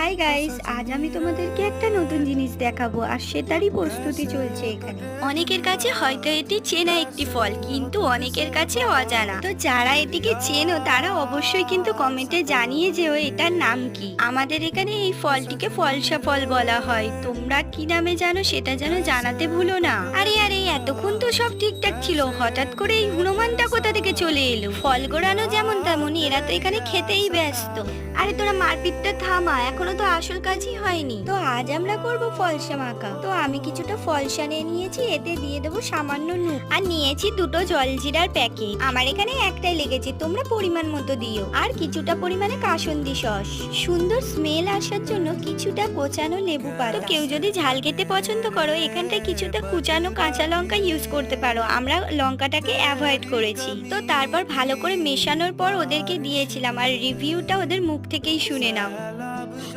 Hi guys, আজ আমি তোমাদেরকে একটা নতুন জিনিস দেখাবো আর সেটারই প্রস্তুতি চলছে এখানে। অনেকের কাছে হয়তো এটি চেনা একটি ফল, কিন্তু অনেকের কাছে অজানা। তো যারা এটিকে চেনো তারা অবশ্যই কিন্তু কমেন্টে জানিয়ে যেও এটার নাম কি। আমাদের এখানে এই ফলটিকে ফলসা ফল বলা হয়। তোমরা কি নামে জানো সেটা যেন জানাতে ভুলো না। আরে আরে, এতক্ষণ তো সব ঠিকঠাক ছিল, হঠাৎ করে এই হনুমানটা কোথা থেকে চলে এলো? ফল গোড়ানো যেমন তেমনই, এরা তো এখানে খেতেই ব্যস্ত। আরে তোরা মারপিটটা থামা, এখনো তো আসল কাজই হয়নি। তো আজ আমরা করব ফলসা মাখা। তো আমি কিছুটা ফলসা নিয়ে নিয়েছি, এতে দিয়ে দেবো সামান্য নুন, আর নিয়েছি দুটো জলজিরার প্যাকেট। আমার এখানে একটাই লেগেছে, তোমরা পরিমাণ মতো দিও। আর কিছুটা পরিমাণে কাসুন্দি সস। সুন্দর স্মেল আসার জন্য কিছুটা কোচানো লেবু পাতা। তো কেউ যদি ঝাল খেতে পছন্দ করো, এখানটায় কিছুটা কুচানো কাঁচা লঙ্কা ইউজ করতে পারো। আমরা লঙ্কাটাকে অ্যাভয়েড করেছি। তো তারপর ভালো করে মেশানোর পর ওদেরকে দিয়েছিলাম, আর রিভিউটা ওদের মুখ থেকেই শুনে নাও।